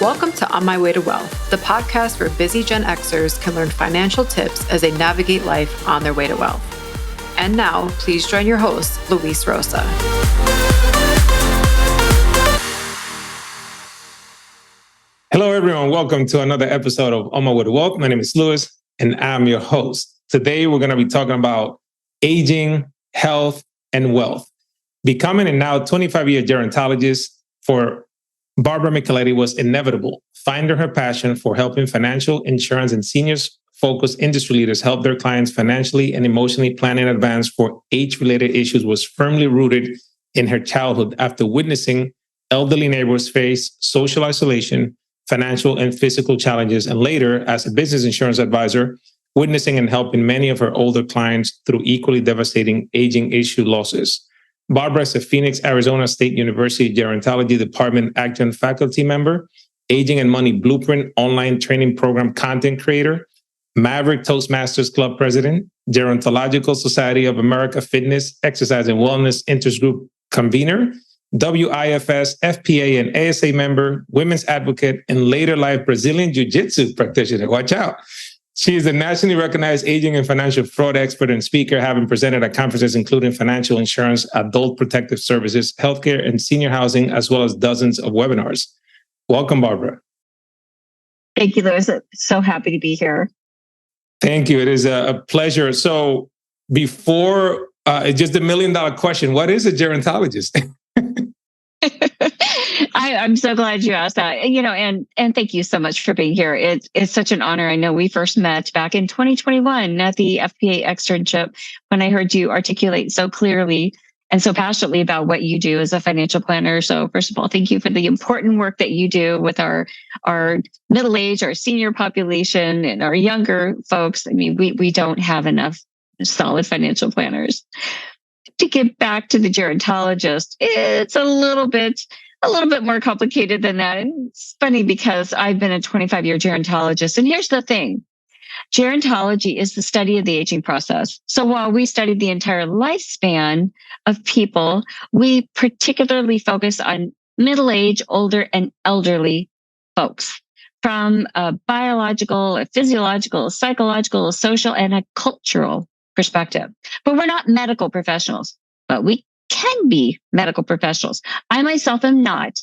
Welcome to On My Way to Wealth, the podcast where busy Gen Xers can learn financial tips as they navigate life on their way to wealth. And now, please join your host, Luis Rosa. Hello, everyone. Welcome to another episode of On My Way to Wealth. My name is Luis, and I'm your host. Today, we're going to be talking about aging, health, and wealth. Becoming a now 25-year gerontologist for Barbara Micheletti was inevitable. Finding her passion for helping financial, insurance, and seniors-focused industry leaders help their clients financially and emotionally plan in advance for age-related issues was firmly rooted in her childhood after witnessing elderly neighbors face social isolation, financial and physical challenges, and later, as a business insurance advisor, witnessing and helping many of her older clients through equally devastating aging issue losses. Barbara is a Phoenix, Arizona State University Gerontology Department Adjunct faculty member, Aging and Money Blueprint online training program content creator, Maverick ToastmastersClub President, Gerontological Society of America Fitness, Exercise and Wellness Interest Group Convener, WIFS, FPA and ASA member, women's advocate, and later life Brazilian Jiu-Jitsu practitioner. Watch out. She is a nationally recognized aging and financial fraud expert and speaker, having presented at conferences including financial insurance, adult protective services, healthcare, and senior housing, as well as dozens of webinars. Welcome, Barbara. Thank you, Luis. So happy to be here. Thank you. It is a pleasure. So before, just $1 million question, what is a gerontologist? I'm so glad you asked that. And thank you so much for being here. It's such an honor. I know we first met back in 2021 at the FPA externship when I heard you articulate so clearly and so passionately about what you do as a financial planner. So first of all, thank you for the important work that you do with our middle age, our senior population, and our younger folks. I mean, we don't have enough solid financial planners. To get back to the gerontologist, it's a little bit more complicated than that. And it's funny because I've been a 25-year gerontologist. And here's the thing. Gerontology is the study of the aging process. So while we study the entire lifespan of people, we particularly focus on middle-aged, older, and elderly folks from a biological, a physiological, a psychological, a social, and a cultural perspective. But we're not medical professionals, but we can be medical professionals. I myself am not.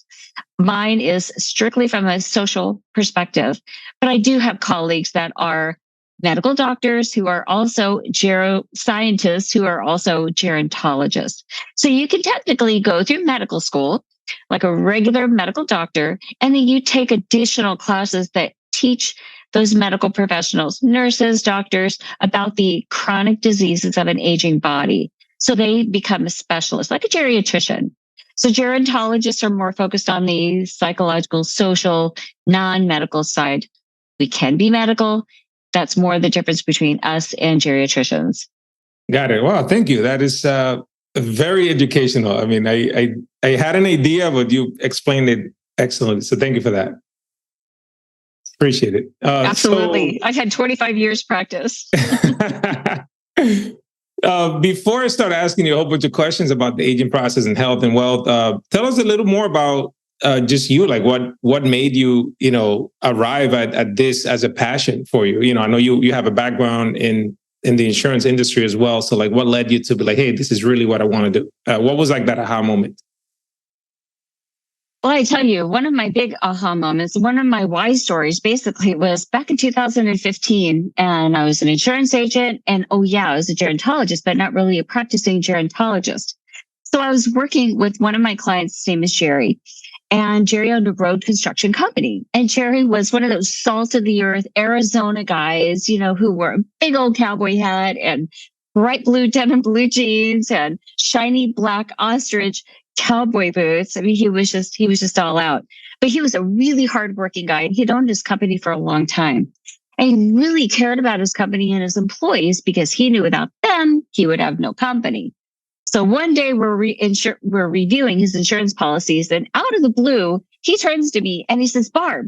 Mine is strictly from a social perspective, but I do have colleagues that are medical doctors who are also geroscientists who are also gerontologists. So you can technically go through medical school like a regular medical doctor, and then you take additional classes that teach those medical professionals, nurses, doctors, about the chronic diseases of an aging body. So they become a specialist, like a geriatrician. So gerontologists are more focused on the psychological, social, non-medical side. We can be medical. That's more the difference between us and geriatricians. Got it. Wow, thank you. That is very educational. I mean, I had an idea, but you explained it excellently. So thank you for that. Appreciate it. Absolutely. I've had 25 years practice. Before I start asking you a whole bunch of questions about the aging process and health and wealth, tell us a little more about just you, like what made you, arrive at this as a passion for you. I know you have a background in the insurance industry as well. So like what led you to be like, hey, this is really what I want to do? What was like that aha moment? Well, I tell you, one of my big aha moments, one of my why stories basically was back in 2015, and I was an insurance agent, and I was a gerontologist, but not really a practicing gerontologist. So I was working with one of my clients, his name is Jerry, and Jerry owned a road construction company. And Jerry was one of those salt of the earth Arizona guys, who wore a big old cowboy hat and bright blue denim blue jeans and shiny black ostrich cowboy boots. I mean, he was just all out. But he was a really hardworking guy, and he'd owned his company for a long time. And he really cared about his company and his employees because he knew without them, he would have no company. So one day we're reviewing his insurance policies, and out of the blue, he turns to me and he says, "Barb,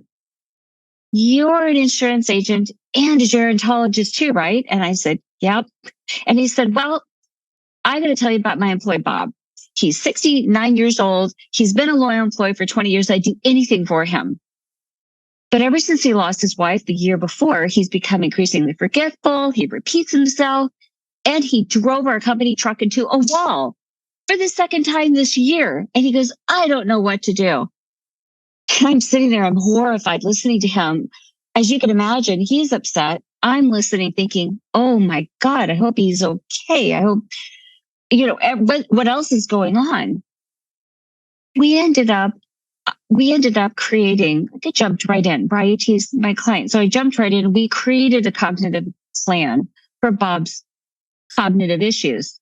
you're an insurance agent and a gerontologist too, right?" And I said, "Yep." And he said, "Well, I got to tell you about my employee, Bob. He's 69 years old. He's been a loyal employee for 20 years. I'd do anything for him." But ever since he lost his wife the year before, he's become increasingly forgetful. He repeats himself, and he drove our company truck into a wall for the second time this year. And he goes, I don't know what to do. And I'm sitting there, I'm horrified listening to him. As you can imagine, he's upset. I'm listening, thinking, oh my God, I hope he's okay. I hope, what else is going on? We ended up creating, I jumped right in. Right? He's my client. So I jumped right in. We created a cognitive plan for Bob's cognitive issues.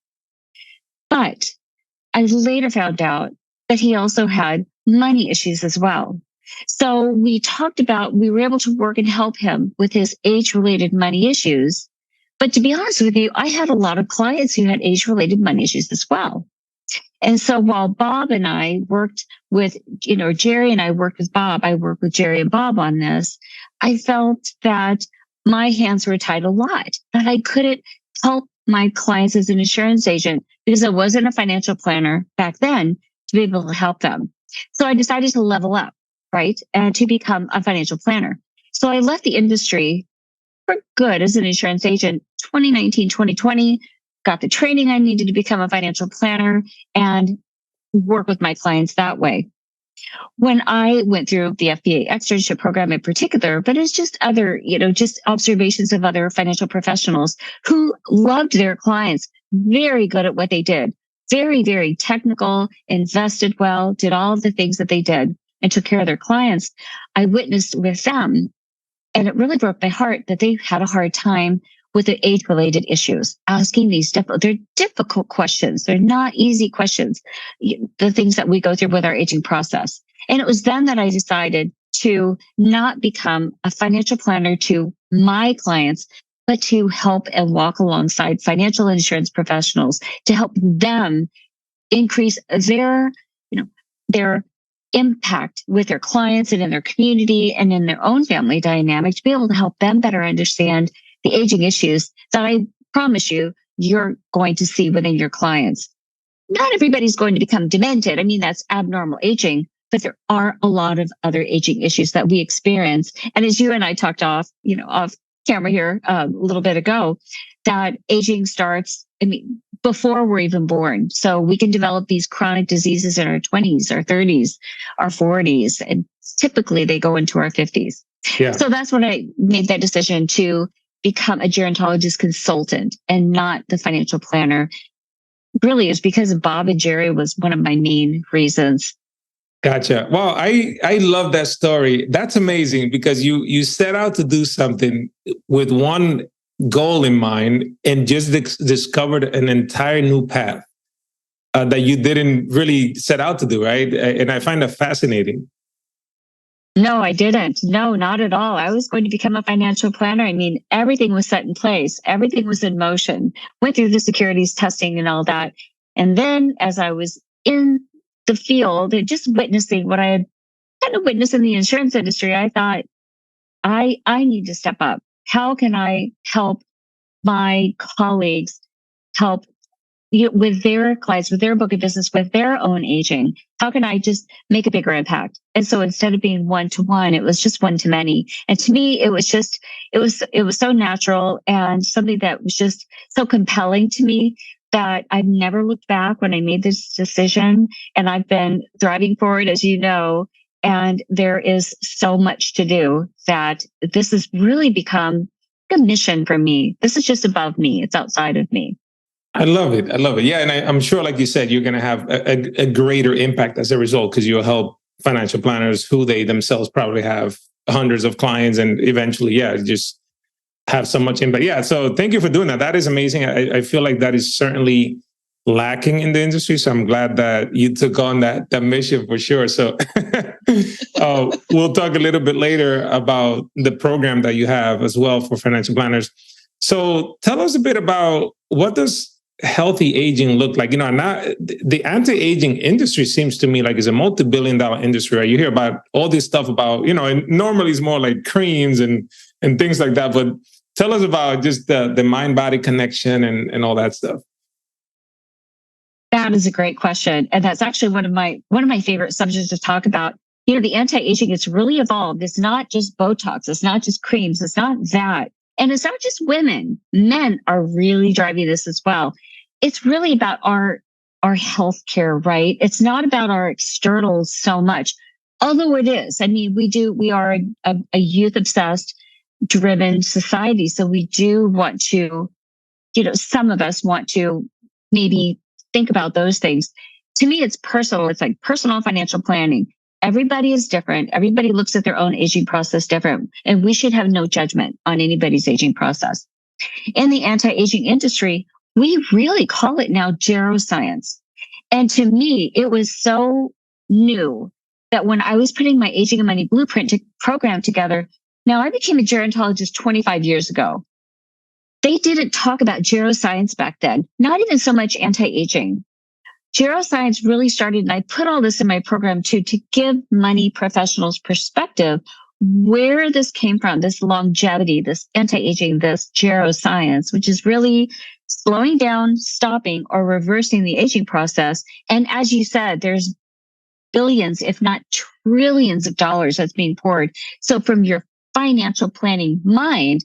But I later found out that he also had money issues as well. So we were able to work and help him with his age-related money issues. But to be honest with you, I had a lot of clients who had age-related money issues as well. And so while Bob and I worked with, Jerry and I worked with Bob, I worked with Jerry and Bob on this, I felt that my hands were tied a lot, that I couldn't help my clients as an insurance agent because I wasn't a financial planner back then to be able to help them. So I decided to level up, right? And to become a financial planner. So I left the industry for good as an insurance agent, 2019, 2020, got the training I needed to become a financial planner and work with my clients that way. When I went through the FPA externship program in particular, but it's just other, just observations of other financial professionals who loved their clients, very good at what they did, very, very technical, invested well, did all of the things that they did and took care of their clients. I witnessed with them, and it really broke my heart that they had a hard time with the age-related issues, asking these they're difficult questions. They're not easy questions, the things that we go through with our aging process. And it was then that I decided to not become a financial planner to my clients, but to help and walk alongside financial insurance professionals to help them increase their impact with their clients and in their community and in their own family dynamic, to be able to help them better understand the aging issues that I promise you're going to see within your clients. Not everybody's going to become demented. I mean, that's abnormal aging, but there are a lot of other aging issues that we experience. And as you and I talked off camera here a little bit ago, that aging starts, before we're even born. So we can develop these chronic diseases in our 20s, our 30s, our 40s, and typically they go into our 50s. Yeah. So that's when I made that decision to become a gerontologist consultant and not the financial planner. Really, it's because of Bob and Jerry was one of my main reasons. Gotcha. Well, I love that story. That's amazing because you set out to do something with one goal in mind and just discovered an entire new path that you didn't really set out to do, right? And I find that fascinating. No, I didn't. No, not at all. I was going to become a financial planner. Everything was set in place. Everything was in motion. Went through the securities testing and all that. And then as I was in the field and just witnessing what I had kind of witnessed in the insurance industry, I thought, I need to step up. How can I help my colleagues help with their clients, with their book of business, with their own aging? How can I just make a bigger impact? And so instead of being one-to-one, it was just one-to-many. And to me, it was so natural and something that was just so compelling to me that I've never looked back when I made this decision. And I've been thriving forward, as you know, and there is so much to do that this has really become a mission for me. This is just above me. It's outside of me. I love it. Yeah. And I'm sure, like you said, you're going to have a greater impact as a result because you'll help financial planners who they themselves probably have hundreds of clients and eventually, just have so much impact. Yeah. So thank you for doing that. That is amazing. I feel like that is certainly lacking in the industry. So I'm glad that you took on that mission for sure. So we'll talk a little bit later about the program that you have as well for financial planners. So tell us a bit about what does healthy aging look like? The anti-aging industry seems to me like it's a multi-billion-dollar industry, right? You hear about all this stuff about, and normally it's more like creams and things like that. But tell us about just the mind-body connection and all that stuff. That is a great question. And that's actually one of my favorite subjects to talk about. the anti-aging is really evolved. It's not just Botox. It's not just creams. It's not that. And it's not just women. Men are really driving this as well. It's really about our healthcare, right? It's not about our externals so much, although it is. I mean, we are a youth obsessed, driven society. So we do want to, some of us want to maybe think about those things. To me, it's personal. It's like personal financial planning. Everybody is different. Everybody looks at their own aging process different. And we should have no judgment on anybody's aging process. In the anti-aging industry, we really call it now geroscience. And to me, it was so new that when I was putting my Aging and Money Blueprint program together, now I became a gerontologist 25 years ago. They didn't talk about geroscience back then, not even so much anti-aging. Geroscience really started, and I put all this in my program too, to give money professionals perspective where this came from, this longevity, this anti-aging, this geroscience, which is really slowing down, stopping, or reversing the aging process. And as you said, there's billions, if not trillions of dollars that's being poured. So from your financial planning mind,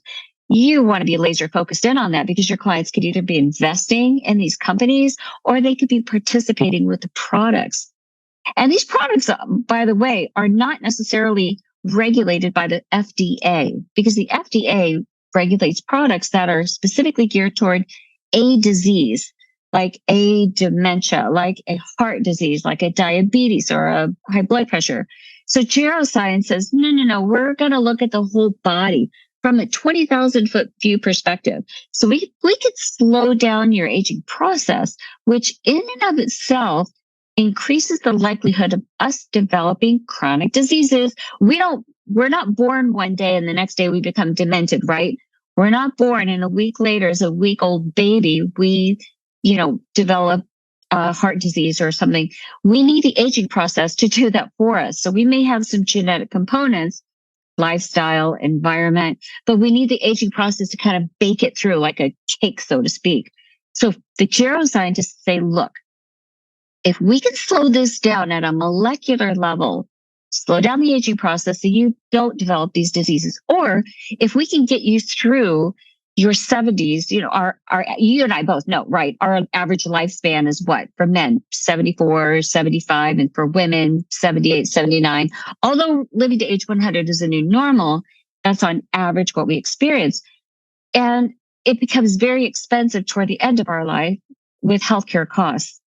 you want to be laser focused in on that, because your clients could either be investing in these companies or they could be participating with the products. And these products, by the way, are not necessarily regulated by the FDA, because the FDA regulates products that are specifically geared toward a disease, like a dementia, like a heart disease, like a diabetes or a high blood pressure. So geroscience says, no, we're going to look at the whole body from a 20,000-foot view perspective. So we could slow down your aging process, which in and of itself increases the likelihood of us developing chronic diseases. We're not born one day and the next day we become demented, right? We're not born and a week later as a week-old baby, we, develop heart disease or something. We need the aging process to do that for us. So we may have some genetic components, lifestyle, environment, but we need the aging process to kind of bake it through like a cake, so to speak. So the geroscientists say, look, if we can slow this down at a molecular level, slow down the aging process so you don't develop these diseases, or if we can get you through your 70s, you and I both know, right? Our average lifespan is what? For men, 74, 75, and for women, 78, 79. Although living to age 100 is a new normal, that's on average what we experience. And it becomes very expensive toward the end of our life with healthcare costs.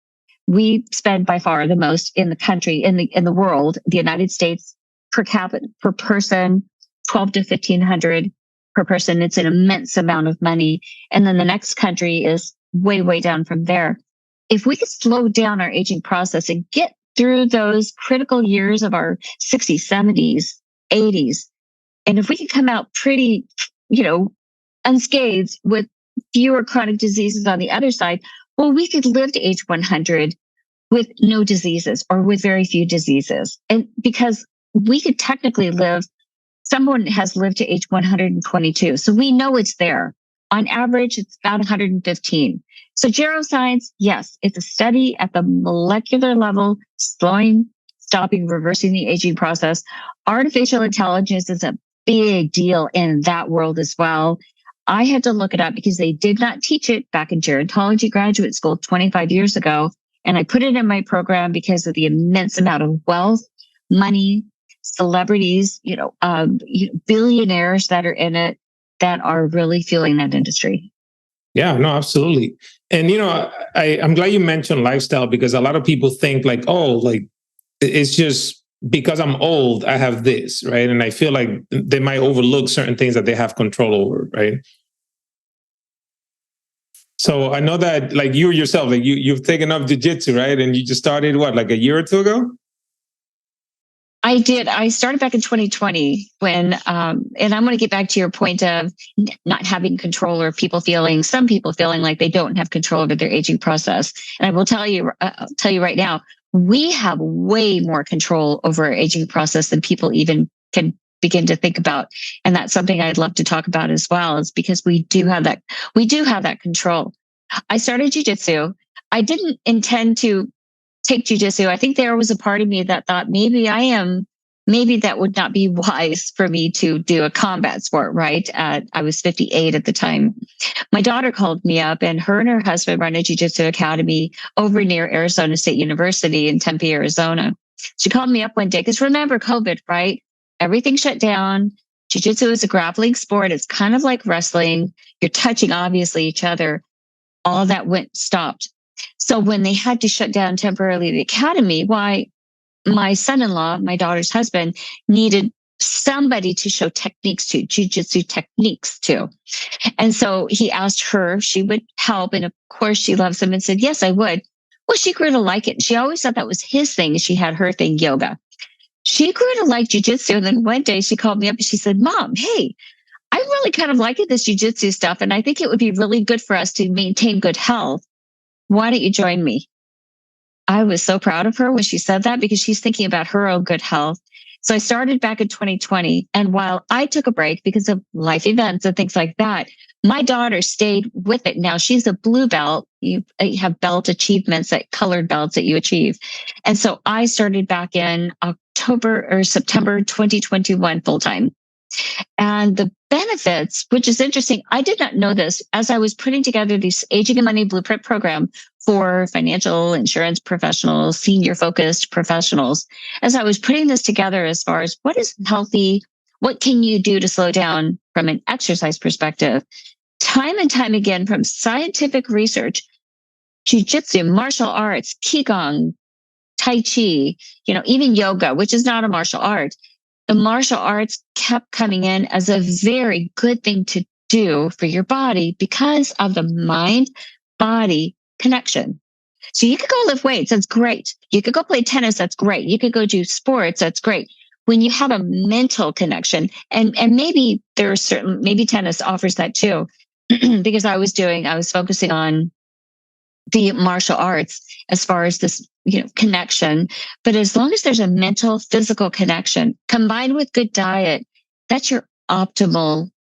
We spend by far the most in the country, in the world, the United States, per capita, per person, 12 to 1,500 per person. It's an immense amount of money. And then the next country is way, way down from there. If we could slow down our aging process and get through those critical years of our 60s, 70s, 80s, and if we could come out pretty, unscathed with fewer chronic diseases on the other side, well, we could live to age 100 with no diseases or with very few diseases. And because we could technically live, someone has lived to age 122. So we know it's there. On average, it's about 115. So geroscience, yes, it's a study at the molecular level, slowing, stopping, reversing the aging process. Artificial intelligence is a big deal in that world as well. I had to look it up because they did not teach it back in gerontology graduate school 25 years ago. And I put it in my program because of the immense amount of wealth, money, celebrities, billionaires that are in it that are really fueling that industry. Yeah, no, absolutely. And, I'm glad you mentioned lifestyle, because a lot of people think like, it's just because I'm old, I have this, right? And I feel like they might overlook certain things that they have control over, right? So I know that like you yourself, like you've taken up jiu-jitsu, right? And you just started like a year or two ago? I did. I started back in 2020 when, and I'm going to get back to your point of not having control, or some people feeling like they don't have control over their aging process. And I will tell you right now, we have way more control over our aging process than people even can begin to think about. And that's something I'd love to talk about as well, is because we do have that control. I started jiu-jitsu. I didn't intend to take jiu-jitsu. I think there was a part of me that thought maybe I am maybe that would not be wise for me to do a combat sport, right? I was 58 at the time. My daughter called me up, and her husband run a jiu-jitsu academy over near Arizona State University in Tempe, Arizona. She called me up one day because remember COVID, right? Everything shut down. Jiu-jitsu is a grappling sport. It's kind of like wrestling. You're touching, obviously, each other. All that stopped. So when they had to shut down temporarily the academy, why? My son-in-law, my daughter's husband, needed somebody to show techniques to, jiu-jitsu techniques to. And so he asked her if she would help. And of course, she loves him and said, yes, I would. Well, she grew to like it. She always thought that was his thing. She had her thing, yoga. She grew to like jiu-jitsu. And then one day she called me up and she said, Mom, hey, I'm really kind of liking this jiu-jitsu stuff. And I think it would be really good for us to maintain good health. Why don't you join me? I was so proud of her when she said that because she's thinking about her own good health. So I started back in 2020. And while I took a break because of life events and things like that, my daughter stayed with it. Now she's a blue belt. You have belt achievements, that colored belts that you achieve. And so I started back in October or September 2021 full time. And the benefits, which is interesting, I did not know this as I was putting together this Aging and Money Blueprint program for financial insurance professionals, senior focused professionals. As I was putting this together as far as what is healthy, what can you do to slow down from an exercise perspective, time and time again from scientific research, jiu-jitsu, martial arts, qigong, tai chi, even yoga, which is not a martial art. The martial arts kept coming in as a very good thing to do for your body because of the mind-body connection. So you could go lift weights. That's great. You could go play tennis. That's great. You could go do sports. That's great. When you have a mental connection, and maybe maybe tennis offers that too, because I was focusing on the martial arts as far as this, connection. But as long as there's a mental, physical connection combined with good diet, that's your optimal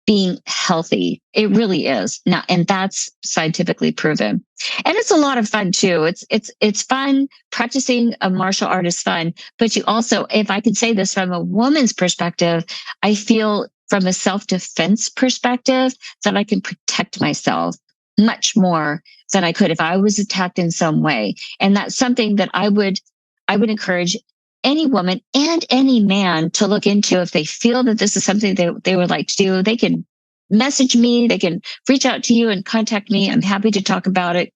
being healthy. It really is now, and that's scientifically proven. And it's a lot of fun too. It's fun. Practicing a martial art is fun, but you also, if I could say this from a woman's perspective, I feel from a self-defense perspective that I can protect myself much more than I could if I was attacked in some way. And that's something that I would encourage any woman and any man to look into. If they feel that this is something they would like to do, they can message me, they can reach out to you and contact me. I'm happy to talk about it.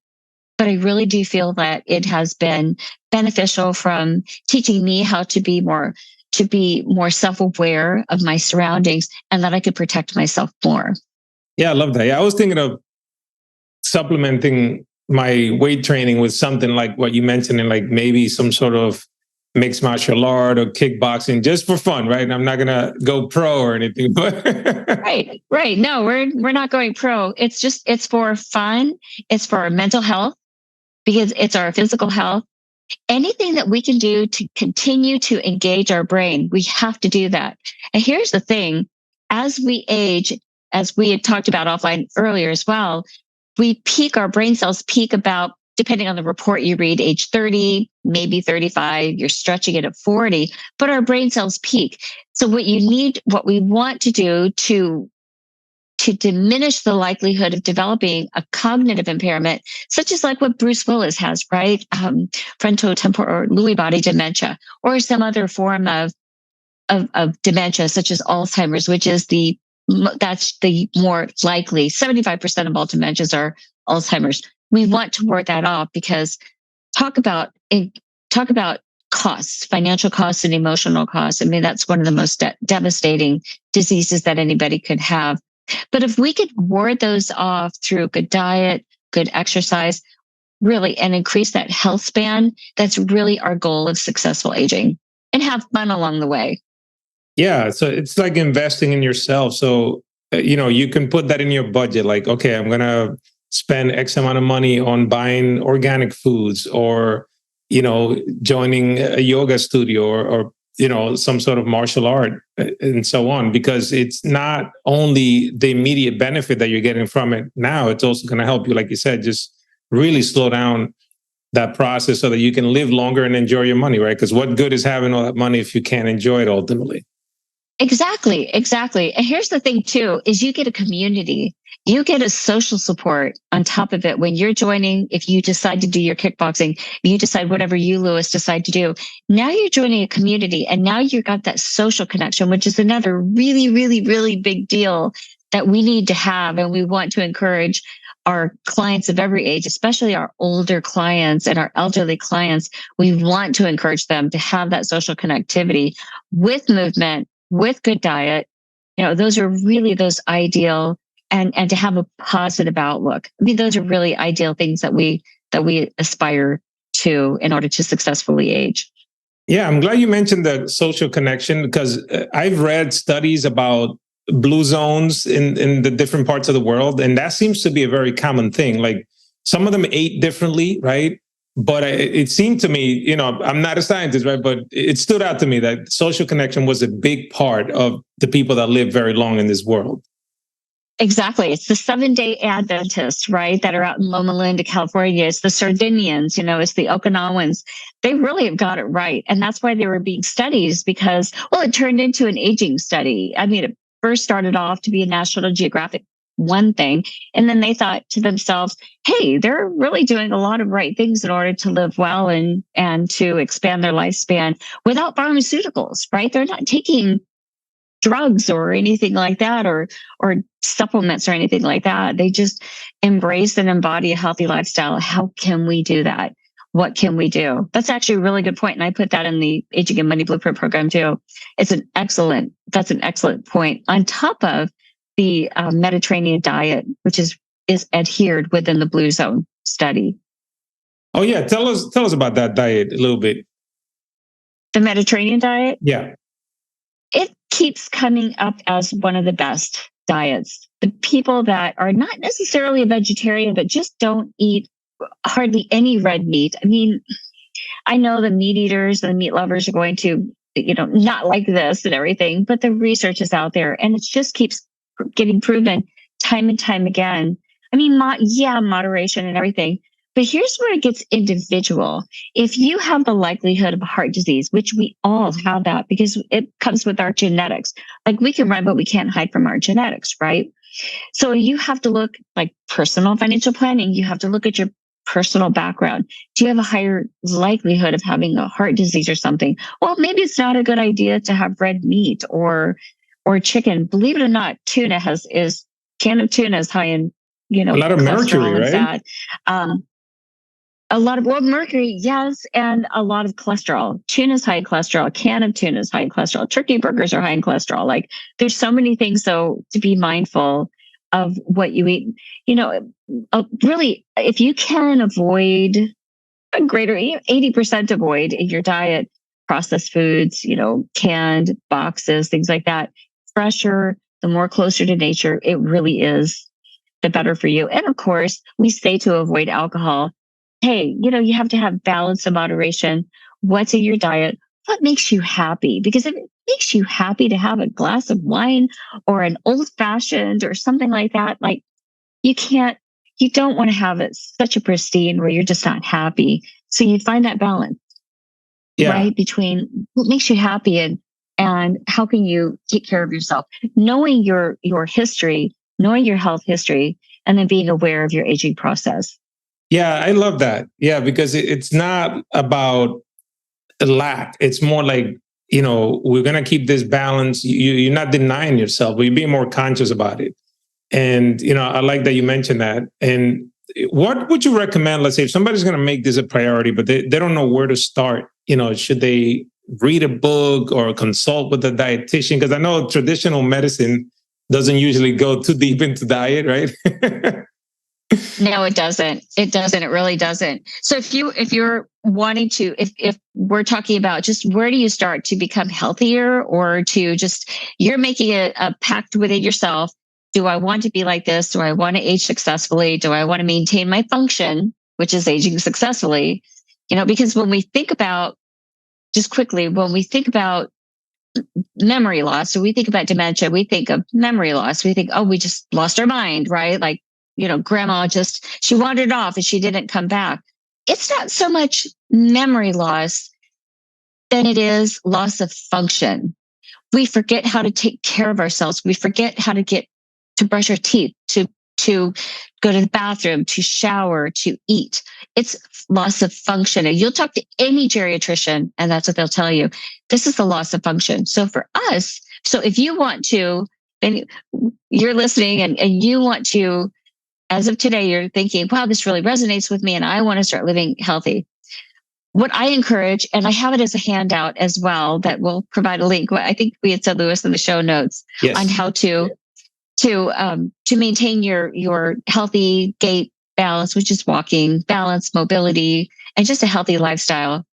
But I really do feel that it has been beneficial from teaching me how to be more self-aware of my surroundings and that I could protect myself more. Yeah, I love that. Yeah, I was thinking of supplementing my weight training with something like what you mentioned, and like maybe some sort of mixed martial art or kickboxing, just for fun, right? I'm not gonna go pro or anything, but right. No, we're not going pro. It's for fun. It's for our mental health because it's our physical health. Anything that we can do to continue to engage our brain, we have to do that. And here's the thing: as we age, as we had talked about offline earlier as well, our brain cells peak about, depending on the report you read, age 30, maybe 35, you're stretching it at 40, but our brain cells peak. So what we want to do to diminish the likelihood of developing a cognitive impairment, such as like what Bruce Willis has, right? Frontotemporal or Lewy body dementia, or some other form of dementia, such as Alzheimer's, which is that's the more likely. 75% of all dementias are Alzheimer's. We want to ward that off because talk about costs, financial costs and emotional costs. I mean, that's one of the most devastating diseases that anybody could have. But if we could ward those off through good diet, good exercise, really, and increase that health span, that's really our goal of successful aging, and have fun along the way. Yeah, so it's like investing in yourself. So, you can put that in your budget. Like, okay, I'm going to spend X amount of money on buying organic foods or, joining a yoga studio or some sort of martial art and so on, because it's not only the immediate benefit that you're getting from it now, it's also going to help you, like you said, just really slow down that process so that you can live longer and enjoy your money, right? Because what good is having all that money if you can't enjoy it ultimately? Exactly. And here's the thing too, is you get a community, you get a social support on top of it when you're joining. If you decide to do your kickboxing, you decide whatever you, Lewis, decide to do. Now you're joining a community, and now you've got that social connection, which is another really, really, really big deal that we need to have. And we want to encourage our clients of every age, especially our older clients and our elderly clients. We want to encourage them to have that social connectivity with movement, with good diet. Those are really those ideal, and to have a positive outlook. I mean, those are really ideal things that we aspire to in order to successfully age. Yeah, I'm glad you mentioned the social connection, because I've read studies about blue zones in the different parts of the world, and that seems to be a very common thing. Like, some of them ate differently, right? But it seemed to me, I'm not a scientist, right? But it stood out to me that social connection was a big part of the people that live very long in this world. Exactly. It's the 7-day Adventists, right, that are out in Loma Linda, California. It's the Sardinians, it's the Okinawans. They really have got it right. And that's why they were being studied, because, it turned into an aging study. I mean, it first started off to be a National Geographic one thing. And then they thought to themselves, hey, they're really doing a lot of right things in order to live well and to expand their lifespan without pharmaceuticals, right? They're not taking drugs or anything like that, or supplements or anything like that. They just embrace and embody a healthy lifestyle. How can we do that? What can we do? That's actually a really good point. And I put that in the Aging and Money Blueprint program too. That's an excellent point. On top of the Mediterranean diet, which is adhered within the Blue Zone study. Oh yeah, tell us about that diet a little bit. The Mediterranean diet? Yeah. It keeps coming up as one of the best diets. The people that are not necessarily a vegetarian, but just don't eat hardly any red meat. I mean, I know the meat eaters and the meat lovers are going to, not like this and everything, but the research is out there, and it just keeps getting proven time and time again. I mean, moderation and everything. But here's where it gets individual. If you have the likelihood of heart disease, which we all have that because it comes with our genetics, like we can run, but we can't hide from our genetics, right? So you have to look like personal financial planning. You have to look at your personal background. Do you have a higher likelihood of having a heart disease or something? Well, maybe it's not a good idea to have red meat or chicken. Believe it or not, can of tuna is high in, a lot of mercury, right? Fat. A lot of mercury, yes, and a lot of cholesterol. Tuna is high in cholesterol. A can of tuna is high in cholesterol. Turkey burgers are high in cholesterol. Like, there's so many things, though, to be mindful of what you eat. Really, if you can avoid a greater 80% avoid in your diet processed foods, canned boxes, things like that. Fresher, the more closer to nature it really is, the better for you. And of course, we say to avoid alcohol. Hey, you have to have balance and moderation. What's in your diet? What makes you happy? Because if it makes you happy to have a glass of wine or an old fashioned or something like that, like, you don't want to have it such a pristine where you're just not happy. So you find that balance, right? Between what makes you happy and how can you take care of yourself, knowing your history, knowing your health history, and then being aware of your aging process. Yeah, I love that. Yeah, because it's not about lack. It's more like, we're going to keep this balance. You're not denying yourself, but you're being more conscious about it. And, I like that you mentioned that. And what would you recommend, let's say, if somebody's going to make this a priority, but they don't know where to start, should they read a book or consult with a dietitian? Because I know traditional medicine doesn't usually go too deep into diet, right? No, it doesn't. It doesn't. It really doesn't. So if you're wanting to, if we're talking about just where do you start to become healthier, or to just, you're making a pact within yourself. Do I want to be like this? Do I want to age successfully? Do I want to maintain my function, which is aging successfully? Because when we think about, just quickly, when we think about memory loss, so we think about dementia, we think of memory loss. We think, oh, we just lost our mind, right? Like, grandma she wandered off and she didn't come back. it's not so much memory loss than it is loss of function. We forget how to take care of ourselves. We forget how to brush our teeth, to go to the bathroom, to shower, to eat. It's loss of function. And you'll talk to any geriatrician, and that's what they'll tell you. This is the loss of function. So for us, so if you want to, and you're listening and you want to, as of today, you're thinking, wow, this really resonates with me and I want to start living healthy. What I encourage, and I have it as a handout as well that will provide a link. I think we had said, Lewis, in the show notes on how to maintain your healthy gait balance, which is walking, balance, mobility, and just a healthy lifestyle.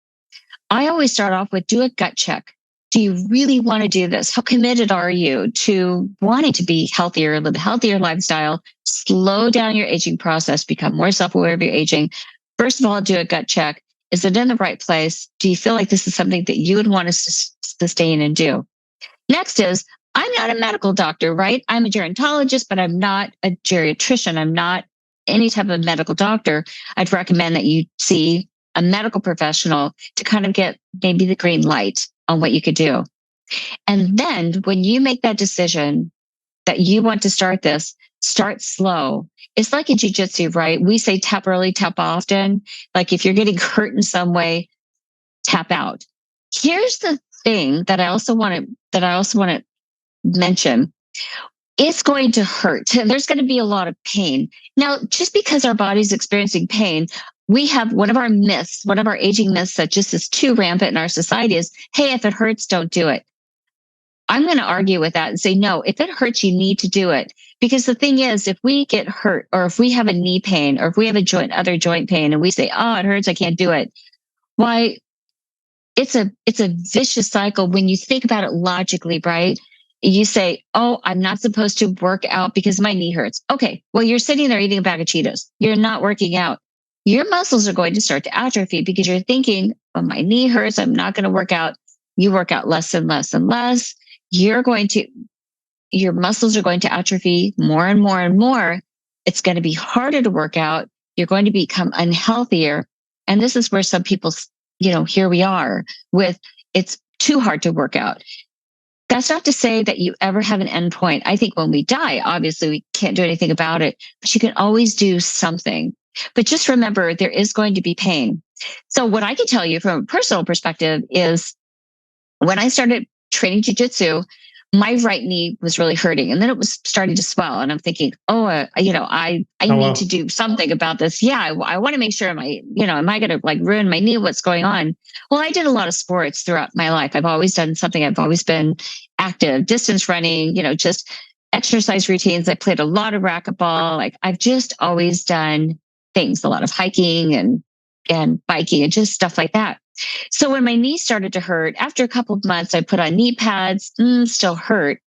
I always start off with do a gut check. Do you really want to do this? How committed are you to wanting to be healthier, live a healthier lifestyle, slow down your aging process, become more self-aware of your aging? First of all, do a gut check. Is it in the right place? Do you feel like this is something that you would want to sustain and do? Next is, I'm not a medical doctor, right? I'm a gerontologist, but I'm not a geriatrician. I'm not any type of medical doctor. I'd recommend that you see a medical professional to kind of get maybe the green light on what you could do. And then when you make that decision that you want to start this, start slow. It's like in jiu-jitsu, right? We say tap early, tap often. Like if you're getting hurt in some way, tap out. Here's the thing that I also want to mention. It's going to hurt. There's going to be a lot of pain. Now, just because our body's experiencing pain, we have one of our aging myths that just is too rampant in our society is, hey, if it hurts, don't do it. I'm going to argue with that and say, no, if it hurts, you need to do it. Because the thing is, if we get hurt or if we have a knee pain or if we have other joint pain and we say, oh, it hurts, I can't do it. Why? It's a vicious cycle when you think about it logically, right? You say, oh, I'm not supposed to work out because my knee hurts. Okay, well, you're sitting there eating a bag of Cheetos. You're not working out. Your muscles are going to start to atrophy because you're thinking, well, my knee hurts. I'm not going to work out. You work out less and less and less. Your muscles are going to atrophy more and more and more. It's going to be harder to work out. You're going to become unhealthier. And this is where some people, here we are with it's too hard to work out. That's not to say that you ever have an end point. I think when we die, obviously we can't do anything about it, but you can always do something. But just remember, there is going to be pain. So what I can tell you from a personal perspective is when I started training jiu-jitsu, my right knee was really hurting and then it was starting to swell. And I'm thinking, I need to do something about this. Yeah. I want to make sure am I going to like ruin my knee? What's going on? Well, I did a lot of sports throughout my life. I've always done something. I've always been active, distance running, just exercise routines. I played a lot of racquetball. Like I've just always done things, a lot of hiking and biking and just stuff like that. So when my knee started to hurt, after a couple of months, I put on knee pads, still hurt.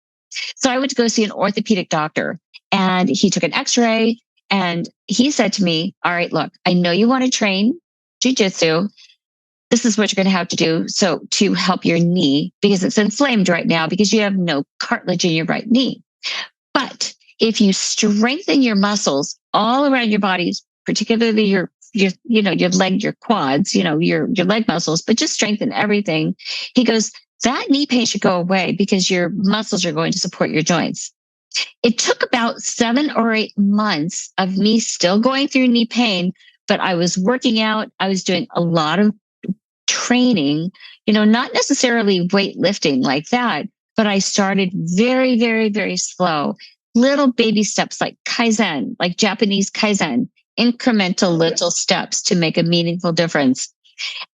So I went to go see an orthopedic doctor and he took an x-ray and he said to me, all right, look, I know you want to train jiu-jitsu. This is what you're going to have to do. So to help your knee, because it's inflamed right now because you have no cartilage in your right knee. But if you strengthen your muscles all around your bodies, particularly your leg, your quads, your leg muscles, but just strengthen everything. He goes, that knee pain should go away because your muscles are going to support your joints. It took about 7 or 8 months of me still going through knee pain, but I was working out. I was doing a lot of training, not necessarily weightlifting like that, but I started very, very, very slow, little baby steps like Kaizen, like Japanese Kaizen, incremental little steps to make a meaningful difference.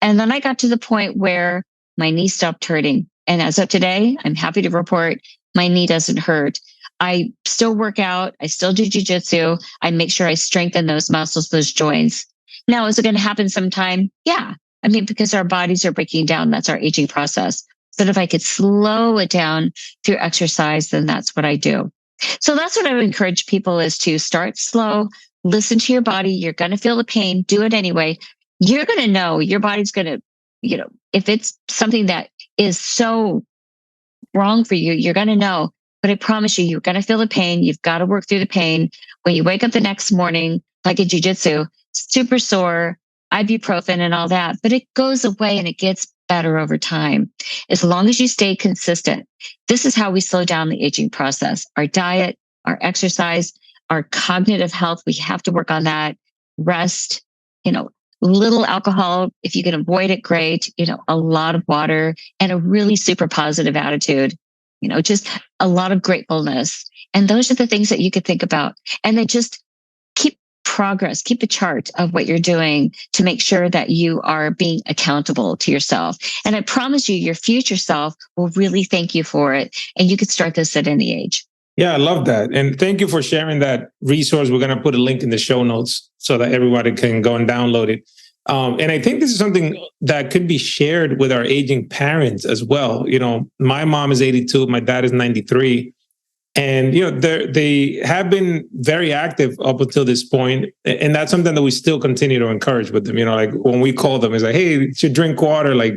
And then I got to the point where my knee stopped hurting. And as of today, I'm happy to report my knee doesn't hurt. I still work out. I still do jiu-jitsu. I make sure I strengthen those muscles, those joints. Now, is it going to happen sometime? Yeah. Because our bodies are breaking down. That's our aging process. But if I could slow it down through exercise, then that's what I do. So that's what I would encourage people is to start slow, listen to your body. You're going to feel the pain. Do it anyway. You're going to know your body's going to, if it's something that is so wrong for you, you're going to know. But I promise you, you're going to feel the pain. You've got to work through the pain. When you wake up the next morning, like in jiu-jitsu, super sore, ibuprofen and all that, but it goes away and it gets better over time. As long as you stay consistent. This is how we slow down the aging process. Our diet, our exercise, our cognitive health, we have to work on that. Rest, little alcohol, if you can avoid it, great. A lot of water and a really super positive attitude, just a lot of gratefulness. And those are the things that you could think about. And then just keep progress, keep a chart of what you're doing to make sure that you are being accountable to yourself. And I promise you, your future self will really thank you for it. And you could start this at any age. Yeah, I love that. And thank you for sharing that resource. We're going to put a link in the show notes so that everybody can go and download it. And I think this is something that could be shared with our aging parents as well. My mom is 82, my dad is 93. And, they have been very active up until this point. And that's something that we still continue to encourage with them. Like when we call them, it's like, hey, you should drink water. Like,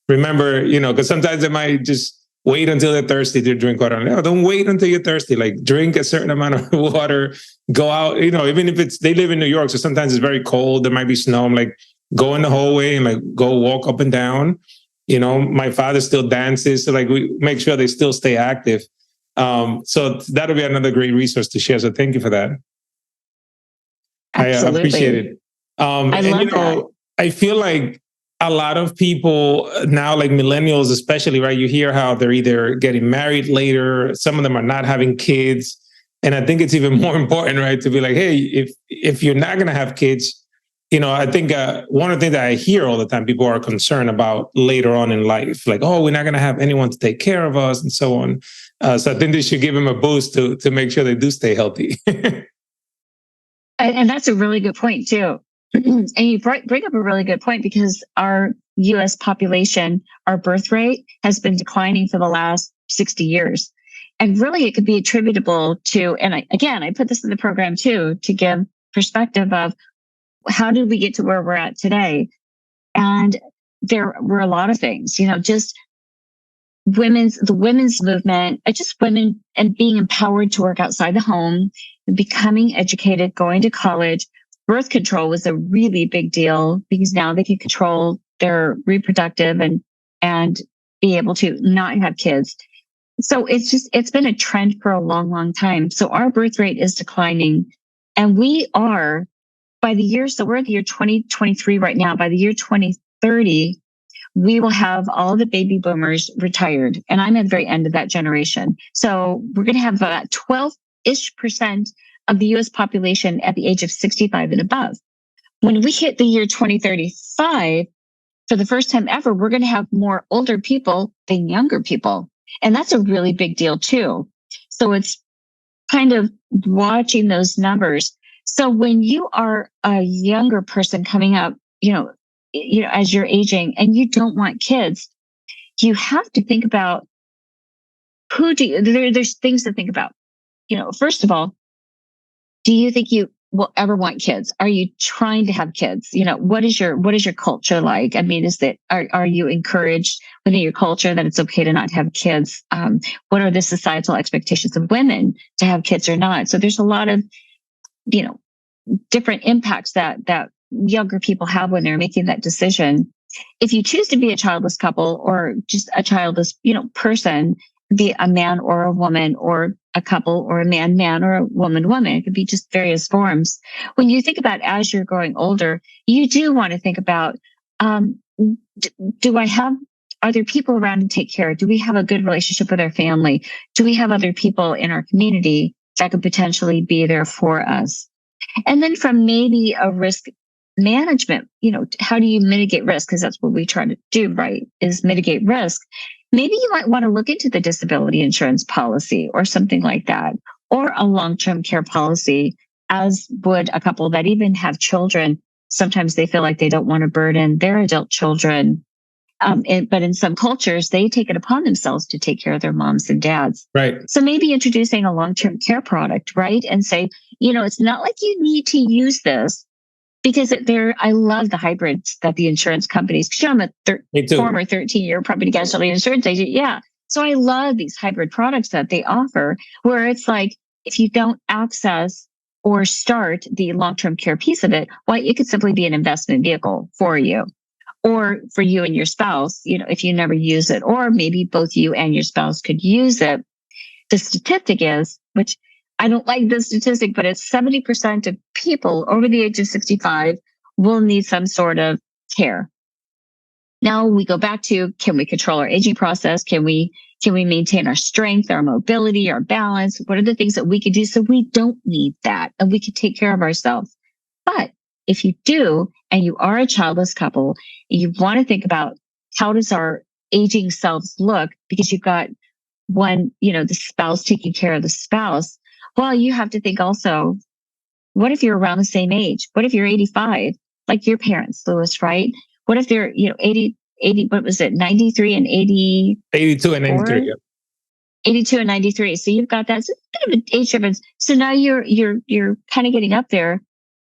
remember, because sometimes they might just wait until they're thirsty to drink water. No, don't wait until you're thirsty. Like, drink a certain amount of water, go out, even if they live in New York. So sometimes it's very cold. There might be snow. I'm like, go in the hallway and like go walk up and down. My father still dances. So like we make sure they still stay active. So that'll be another great resource to share. So thank you for that. Absolutely. I appreciate it. I love that. I feel like a lot of people now, like millennials especially, right? You hear how they're either getting married later, some of them are not having kids. And I think it's even more important, right? To be like, hey, if you're not going to have kids, I think one of the things that I hear all the time, people are concerned about later on in life, like, oh, we're not going to have anyone to take care of us and so on. So I think they should give them a boost to make sure they do stay healthy. And that's a really good point too. And you bring up a really good point because our U.S. population, our birth rate has been declining for the last 60 years. And really it could be attributable to, and I put this in the program too, to give perspective of how did we get to where we're at today? And there were a lot of things, just the women's movement, just women and being empowered to work outside the home, becoming educated, going to college. Birth control was a really big deal because now they can control their reproductive and be able to not have kids. So it's been a trend for a long, long time. So our birth rate is declining and we are so we're in the year 2023 right now. By the year 2030, we will have all the baby boomers retired. And I'm at the very end of that generation. So we're going to have about 12-ish% of the U.S. population at the age of 65 and above. When we hit the year 2035, for the first time ever, we're going to have more older people than younger people. And that's a really big deal too. So it's kind of watching those numbers. So when you are a younger person coming up, as you're aging and you don't want kids, you have to think about there's things to think about. First of all, do you think you will ever want kids? Are you trying to have kids? What is your culture like? I mean, are you encouraged within your culture that it's okay to not have kids? What are the societal expectations of women to have kids or not? So there's a lot of, different impacts that younger people have when they're making that decision. If you choose to be a childless couple or just a childless, person, be a man or a woman or a couple or a man or a woman, it could be just various forms. When you think about as you're growing older, you do want to think about, are there people around to take care? Do we have a good relationship with our family? Do we have other people in our community that could potentially be there for us? And then from maybe a risk management, how do you mitigate risk? Because that's what we try to do, right? Is mitigate risk. Maybe you might want to look into the disability insurance policy or something like that, or a long-term care policy, as would a couple that even have children. Sometimes they feel like they don't want to burden their adult children. But in some cultures, they take it upon themselves to take care of their moms and dads. Right. So maybe introducing a long-term care product, right? And say, it's not like you need to use this because I love the hybrids that the insurance companies, because I'm a former 13-year property casualty insurance agent. Yeah. So I love these hybrid products that they offer where it's like, if you don't access or start the long-term care piece of it, well, it could simply be an investment vehicle for you or for you and your spouse, if you never use it, or maybe both you and your spouse could use it. The statistic is, which I don't like this statistic, but it's 70% of people over the age of 65 will need some sort of care. Now we go back to, can we control our aging process? Can we maintain our strength, our mobility, our balance? What are the things that we can do so we don't need that and we can take care of ourselves? But if you do, and you are a childless couple, you want to think about how does our aging selves look, because you've got one, the spouse taking care of the spouse. Well, you have to think also, what if you're around the same age? What if you're 85, like your parents, Louis, right? What if they're, 80, what was it, 93 and 80? 82 and 93, yeah. 82 and 93. So you've got that. It's a bit of an age difference. So now you're kind of getting up there.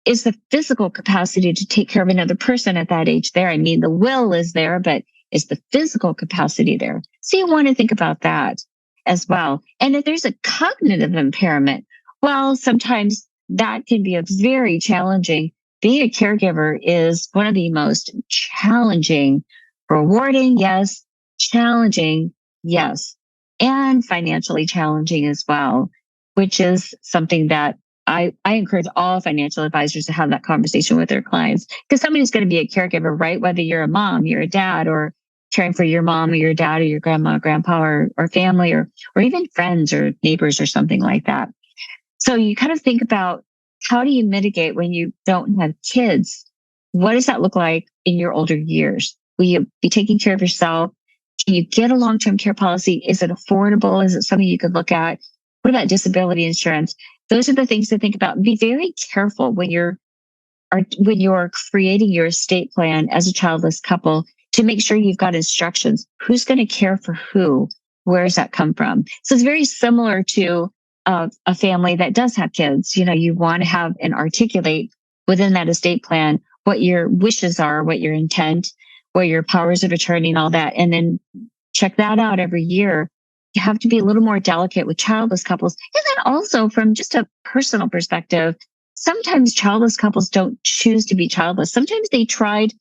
Is the physical capacity to take care of another person at that age there? I mean, the will is there, but is the physical capacity there? So you want to think about that as well. And if there's a cognitive impairment, well, sometimes that can be a very challenging. Being a caregiver is one of the most challenging, rewarding, yes, challenging, yes, and financially challenging as well, which is something that I encourage all financial advisors to have that conversation with their clients, because somebody's going to be a caregiver, right? Whether you're a mom, you're a dad, or caring for your mom or your dad or your grandma, grandpa, or family, or even friends or neighbors or something like that. So you kind of think about, how do you mitigate when you don't have kids? What does that look like in your older years? Will you be taking care of yourself? Can you get a long-term care policy? Is it affordable? Is it something you could look at? What about disability insurance? Those are the things to think about. Be very careful when you're creating your estate plan as a childless couple to make sure you've got instructions. Who's going to care for who? Where does that come from? So it's very similar to a family that does have kids. You want to have and articulate within that estate plan what your wishes are, what your intent, what your powers of attorney and all that, and then check that out every year. You have to be a little more delicate with childless couples. And then also from just a personal perspective, sometimes childless couples don't choose to be childless. Sometimes they tried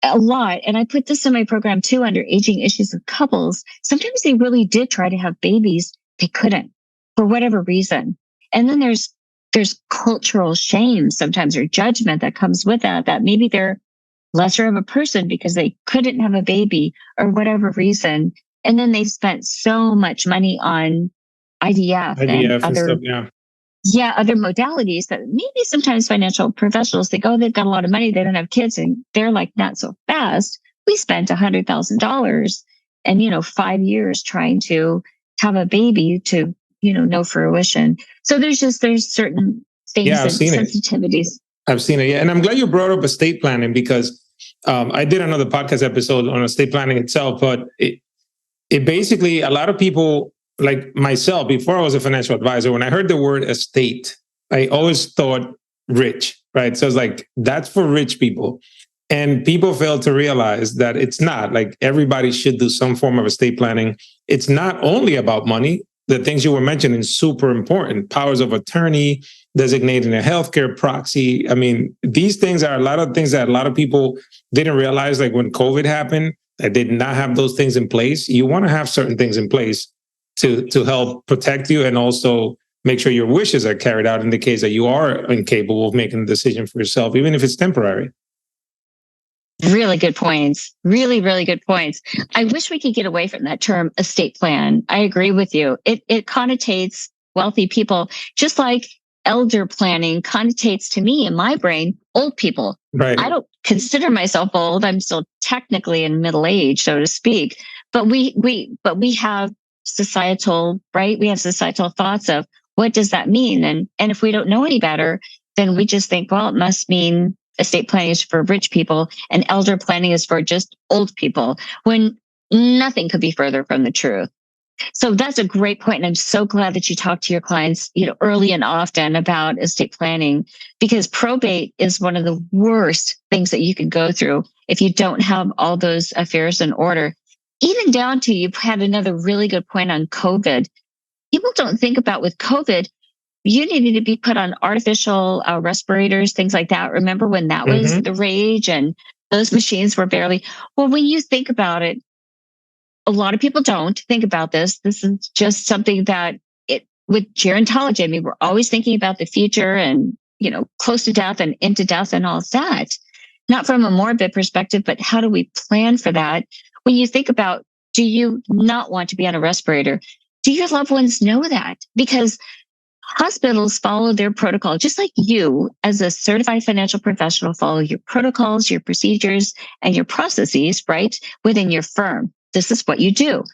a lot. And I put this in my program too, under aging issues of couples. Sometimes they really did try to have babies. They couldn't for whatever reason. And then there's cultural shame sometimes, or judgment that comes with that maybe they're lesser of a person because they couldn't have a baby or whatever reason. And then they've spent so much money on IVF and other, stuff, other modalities that maybe sometimes financial professionals think, oh, they've got a lot of money, they don't have kids. And they're like, not so fast. We spent $100,000 and, 5 years trying to have a baby to, no fruition. So there's certain things and sensitivities. I've seen it. Yeah. And I'm glad you brought up estate planning, because I did another podcast episode on estate planning itself, but it basically, a lot of people like myself, before I was a financial advisor, when I heard the word estate, I always thought rich, right? So it's like, that's for rich people. And people fail to realize that it's not. Like, everybody should do some form of estate planning. It's not only about money. The things you were mentioning is super important. Powers of attorney, designating a healthcare proxy. I mean, these things are a lot of things that a lot of people didn't realize. Like when COVID happened, that did not have those things in place. You want to have certain things in place to help protect you, and also make sure your wishes are carried out in the case that you are incapable of making a decision for yourself, even if it's temporary. Really good points. Really, really good points. I wish we could get away from that term estate plan. I agree with you. It connotates wealthy people, just like elder planning connotates to me in my brain old people. Right. I don't consider myself old. I'm still technically in middle age, so to speak. But we have societal, right? We have societal thoughts of what does that mean? And if we don't know any better, then we just think, well, it must mean estate planning is for rich people and elder planning is for just old people, when nothing could be further from the truth. So that's a great point. And I'm so glad that you talk to your clients, early and often about estate planning, because probate is one of the worst things that you can go through if you don't have all those affairs in order. Even down to, you had another really good point on COVID. People don't think about with COVID, you needed to be put on artificial respirators, things like that. Remember when that was the rage and those machines were barely, well, when you think about it, a lot of people don't think about this. This is just something that with gerontology, I mean, we're always thinking about the future and, close to death and into death and all of that. Not from a morbid perspective, but how do we plan for that? When you think about, do you not want to be on a respirator? Do your loved ones know that? Because hospitals follow their protocol, just like you as a certified financial professional follow your protocols, your procedures, and your processes, right? Within your firm. This is what you do.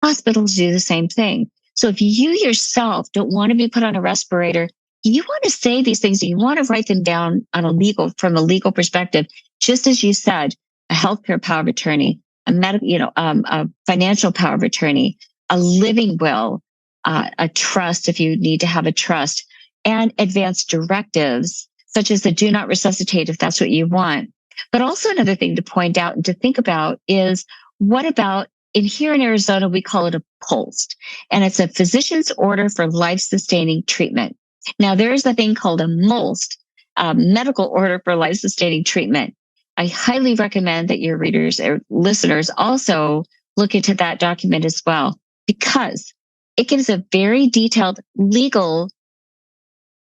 Hospitals do the same thing. So if you yourself don't want to be put on a respirator, you want to say these things, you want to write them down from a legal perspective, just as you said, a healthcare power of attorney, a financial power of attorney, a living will, a trust if you need to have a trust, and advanced directives such as the do not resuscitate if that's what you want. But also another thing to point out and to think about is, what about here in Arizona, we call it a POLST, and it's a physician's order for life-sustaining treatment. Now, there's a thing called a MOLST, medical order for life-sustaining treatment. I highly recommend that your readers or listeners also look into that document as well, because it gives a very detailed legal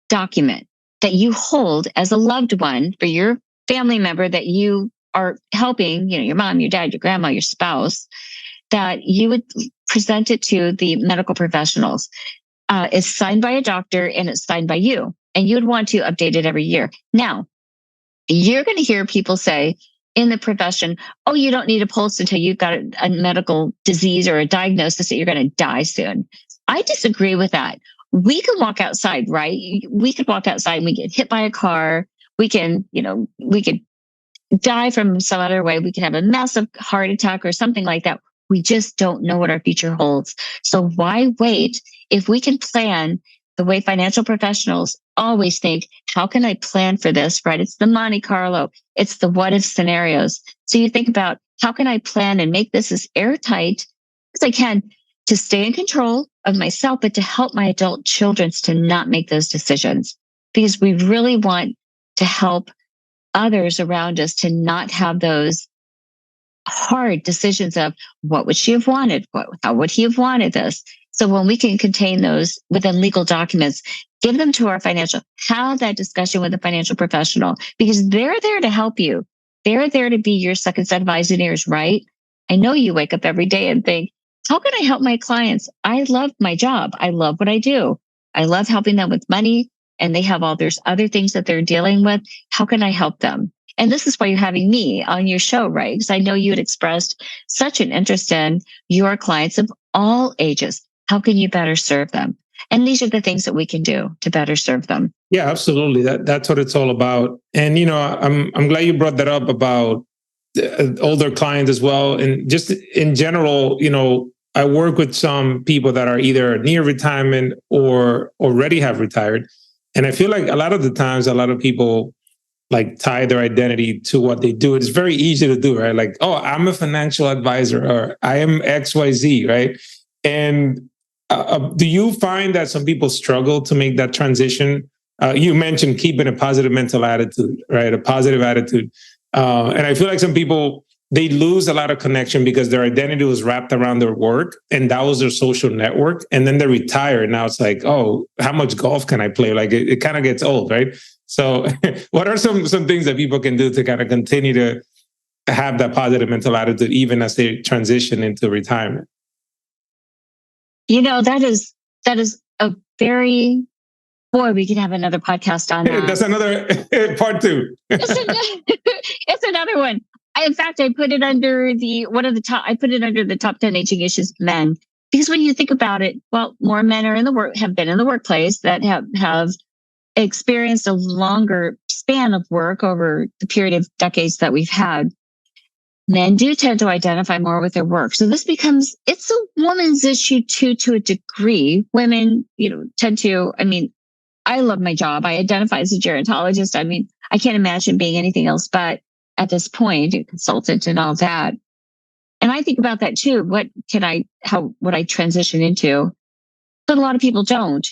document that you hold as a loved one for your family member that you are helping, your mom, your dad, your grandma, your spouse, that you would present it to the medical professionals. It's signed by a doctor and it's signed by you, and you'd want to update it every year. Now, you're going to hear people say in the profession, oh, you don't need a pulse until you've got a medical disease or a diagnosis that you're going to die soon. I disagree with that. We can walk outside, right? We could walk outside and we get hit by a car. We can, we could die from some other way. We can have a massive heart attack or something like that. We just don't know what our future holds. So why wait if we can plan the way financial professionals always think, how can I plan for this, right? It's the Monte Carlo. It's the what if scenarios. So you think about, how can I plan and make this as airtight as I can to stay in control of myself, but to help my adult children to not make those decisions? Because we really want to help others around us to not have those hard decisions of what would she have wanted? How would he have wanted this? So when we can contain those within legal documents, give them to our have that discussion with a financial professional, because they're there to help you. They're there to be your second set of eyes and ears, right? I know you wake up every day and think, how can I help my clients? I love my job. I love what I do. I love helping them with money, and they have there's other things that they're dealing with. How can I help them? And this is why you're having me on your show, right? Because I know you had expressed such an interest in your clients of all ages. How can you better serve them? And these are the things that we can do to better serve them. Yeah, absolutely. That's what it's all about. And, I'm glad you brought that up about older clients as well. And just in general, I work with some people that are either near retirement or already have retired. And I feel like a lot of the times, a lot of people tie their identity to what they do. It's very easy to do, right? Like, oh, I'm a financial advisor, or I am XYZ, right? And do you find that some people struggle to make that transition? You mentioned keeping a positive mental attitude, right? A positive attitude. And I feel like some people, they lose a lot of connection because their identity was wrapped around their work, and that was their social network. And then they retire. And now it's like, oh, how much golf can I play? Like it kind of gets old, right? So what are some things that people can do to kind of continue to have that positive mental attitude, even as they transition into retirement? That is a very, boy, we could have another podcast on that. That's another part 2. It's another one. In fact, I put it under the top 10 aging issues of men, because when you think about it, well, more men are have been in the workplace that have experienced a longer span of work over the period of decades that we've had. Men do tend to identify more with their work. So it's a woman's issue too, to a degree. Women, tend to, I love my job. I identify as a gerontologist. I can't imagine being anything else but at this point, a consultant and all that. And I think about that too. How would I transition into? But a lot of people don't.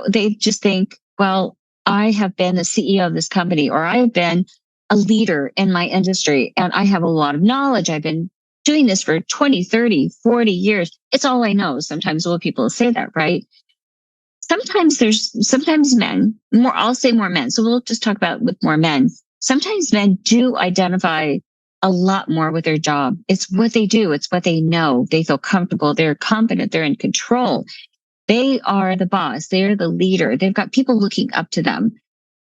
They just think, well, I have been the CEO of this company, or I have been a leader in my industry, and I have a lot of knowledge. I've been doing this for 20, 30, 40 years. It's all I know. Sometimes people say that, right? Sometimes men, I'll say more men. So we'll just talk about with more men. Sometimes men do identify a lot more with their job. It's what they do. It's what they know. They feel comfortable. They're confident. They're in control. They are the boss. They're the leader. They've got people looking up to them.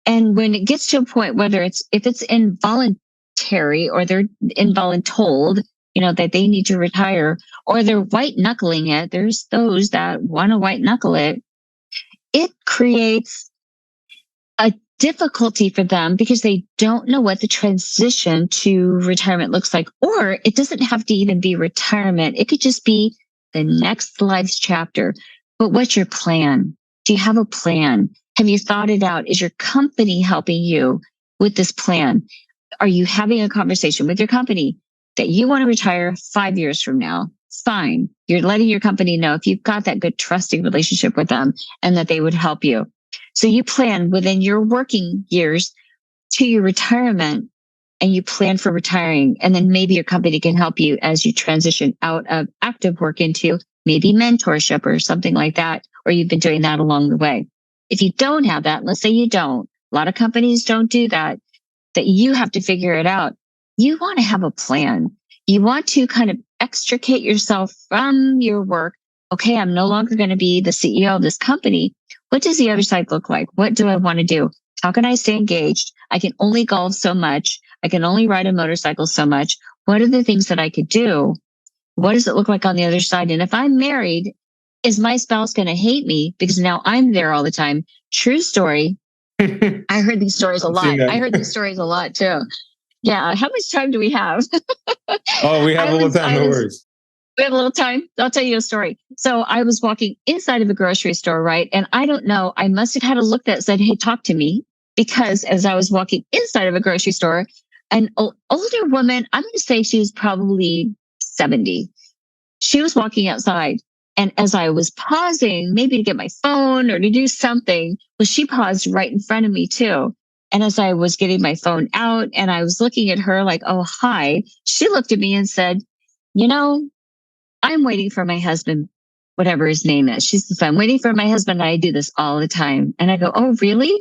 And when it gets to a point, if it's involuntary or they're involuntold, that they need to retire, or they're white knuckling it, there's those that want to white knuckle it. It creates a difficulty for them because they don't know what the transition to retirement looks like. Or it doesn't have to even be retirement. It could just be the next life's chapter. But what's your plan? Do you have a plan? Have you thought it out? Is your company helping you with this plan? Are you having a conversation with your company that you want to retire 5 years from now? Fine. You're letting your company know if you've got that good trusting relationship with them and that they would help you. So you plan within your working years to your retirement, and you plan for retiring. And then maybe your company can help you as you transition out of active work into maybe mentorship or something like that, or you've been doing that along the way. If you don't have that, let's say you don't, a lot of companies don't do that you have to figure it out. You want to have a plan. You want to kind of extricate yourself from your work. Okay, I'm no longer going to be the CEO of this company. What does the other side look like? What do I want to do? How can I stay engaged? I can only golf so much. I can only ride a motorcycle so much. What are the things that I could do? What does it look like on the other side? And if I'm married, is my spouse going to hate me because now I'm there all the time? True story. I heard these stories a lot. I heard these stories a lot too. Yeah. How much time do we have? Oh, we have a little time. No worries. We have a little time. I'll tell you a story. So I was walking inside of a grocery store, right? And I don't know, I must have had a look that said, hey, talk to me. Because as I was walking inside of a grocery store, an older woman, I'm going to say she was probably 70. She was walking outside. And as I was pausing, maybe to get my phone or to do something, well, she paused right in front of me too. And as I was getting my phone out and I was looking at her like, oh, hi, she looked at me and said, I'm waiting for my husband, whatever his name is. She says, I'm waiting for my husband. I do this all the time. And I go, oh, really?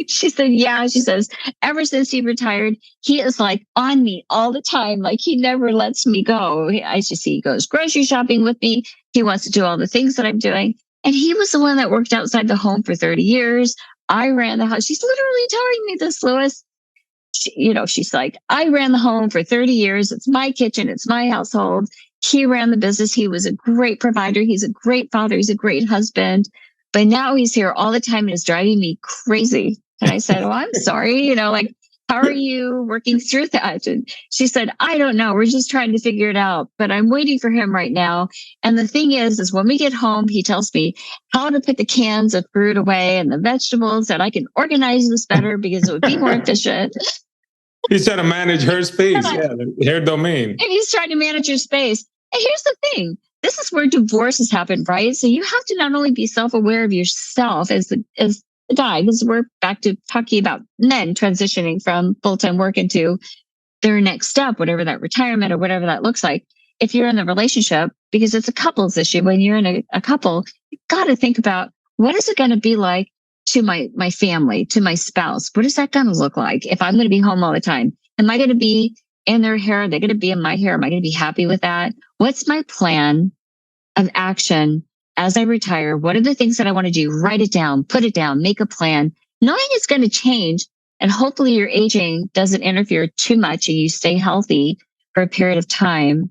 She said, yeah. She says, ever since he retired, he is like on me all the time. Like he never lets me go. I just see he goes grocery shopping with me. He wants to do all the things that I'm doing. And he was the one that worked outside the home for 30 years. I ran the house. She's literally telling me this, Lois. She's like, I ran the home for 30 years. It's my kitchen. It's my household. He ran the business. He was a great provider. He's a great father. He's a great husband. But now he's here all the time and it's driving me crazy. And I said, oh, I'm sorry. How are you working through that? And she said, I don't know. We're just trying to figure it out. But I'm waiting for him right now. And the thing is when we get home, he tells me how to put the cans of fruit away and the vegetables, that I can organize this better because it would be more efficient. He's trying to manage her space. Her domain. And he's trying to manage your space. And here's the thing. This is where divorces happen, right? So you have to not only be self-aware of yourself as the guy, because we're back to talking about men transitioning from full-time work into their next step, whatever that retirement or whatever that looks like. If you're in the relationship, because it's a couples issue, when you're in a couple, you've got to think about what is it going to be like to my family, to my spouse? What is that going to look like if I'm going to be home all the time? Am I going to be in their hair? Are they going to be in my hair? Am I going to be happy with that? What's my plan of action as I retire? What are the things that I want to do? Write it down, put it down, make a plan, knowing it's going to change. And hopefully your aging doesn't interfere too much and you stay healthy for a period of time,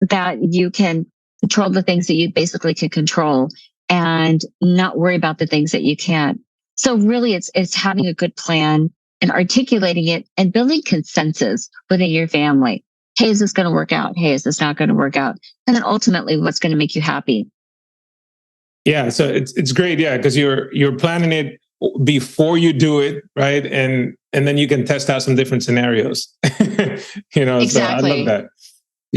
that you can control the things that you basically can control and not worry about the things that you can't. So really it's having a good plan and articulating it and building consensus within your family. Hey, is this going to work out? Hey, is this not going to work out? And then ultimately, what's going to make you happy? Yeah, so it's great, yeah, because you're planning it before you do it, right? And then you can test out some different scenarios. Exactly. So I love that.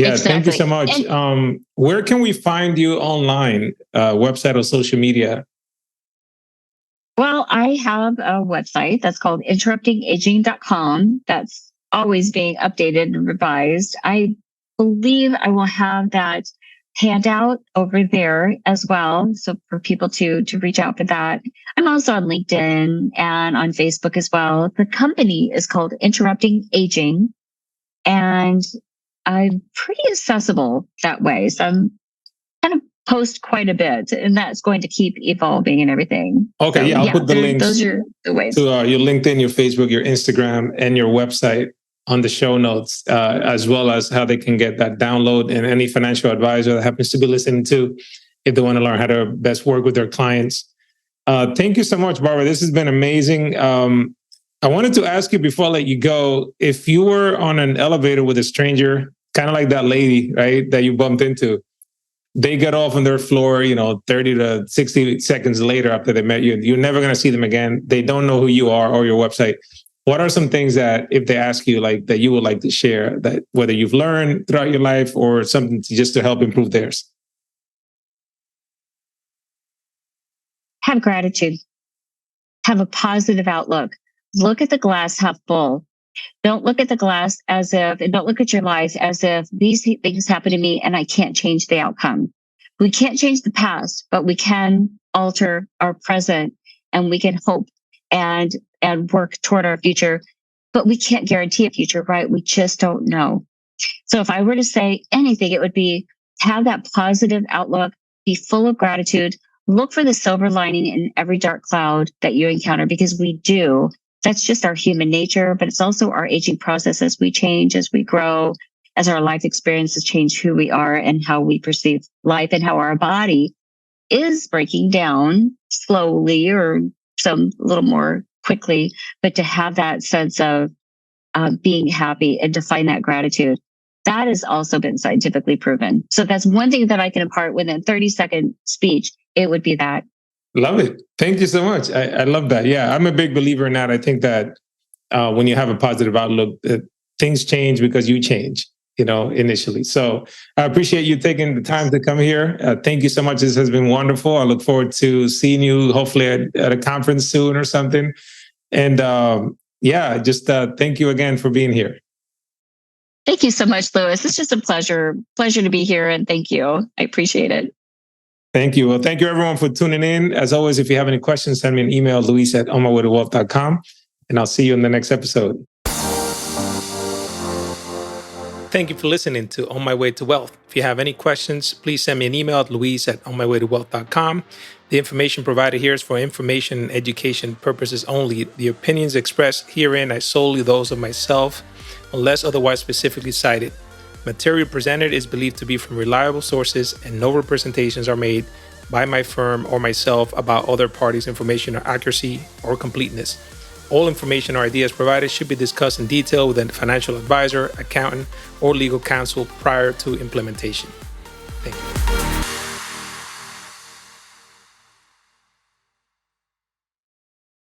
Yeah, exactly. Thank you so much. Where can we find you online, website or social media? Well, I have a website that's called interruptingaging.com. That's always being updated and revised. I believe I will have that handout over there as well. So for people to reach out for that. I'm also on LinkedIn and on Facebook as well. The company is called Interrupting Aging, and I'm pretty accessible that way. So I'm kind of post quite a bit, and that's going to keep evolving and everything. Okay, So, yeah, I'll put the links those are the ways. to your LinkedIn, your Facebook, your Instagram, and your website on the show notes, as well as how they can get that download, and any financial advisor that happens to be listening to, if they want to learn how to best work with their clients. Thank you so much, Barbara. This has been amazing. I wanted to ask you before I let you go, if you were on an elevator with a stranger, kind of like that lady, right, that you bumped into, they get off on their floor, 30 to 60 seconds later after they met you. You're never going to see them again. They don't know who you are or your website. What are some things that, if they ask you, like, that you would like to share, that whether you've learned throughout your life or something just to help improve theirs? Have gratitude. Have a positive outlook. Look at the glass half full. Don't look at the glass and don't look at your life as if these things happen to me and I can't change the outcome. We can't change the past, but we can alter our present, and we can hope and work toward our future. But we can't guarantee a future, right? We just don't know. So if I were to say anything, it would be have that positive outlook, be full of gratitude, look for the silver lining in every dark cloud that you encounter, because we do. That's just our human nature, but it's also our aging process as we change, as we grow, as our life experiences change who we are and how we perceive life, and how our body is breaking down slowly or some a little more quickly. But to have that sense of being happy and to find that gratitude, that has also been scientifically proven. So that's one thing that I can impart within a 30-second speech. It would be that. Love it. Thank you so much. I love that. Yeah, I'm a big believer in that. I think that when you have a positive outlook, things change because you change, initially. So I appreciate you taking the time to come here. Thank you so much. This has been wonderful. I look forward to seeing you hopefully at a conference soon or something. And thank you again for being here. Thank you so much, Louis. It's just a pleasure to be here. And thank you. I appreciate it. Thank you. Well, thank you everyone for tuning in. As always, if you have any questions, send me an email, luis@onmywaytowealth.com, and I'll see you in the next episode. Thank you for listening to On My Way to Wealth. If you have any questions, please send me an email at luis@onmywaytowealth.com. The information provided here is for information and education purposes only. The opinions expressed herein are solely those of myself, unless otherwise specifically cited. Material presented is believed to be from reliable sources, and no representations are made by my firm or myself about other parties' information or accuracy or completeness. All information or ideas provided should be discussed in detail with a financial advisor, accountant, or legal counsel prior to implementation. Thank you.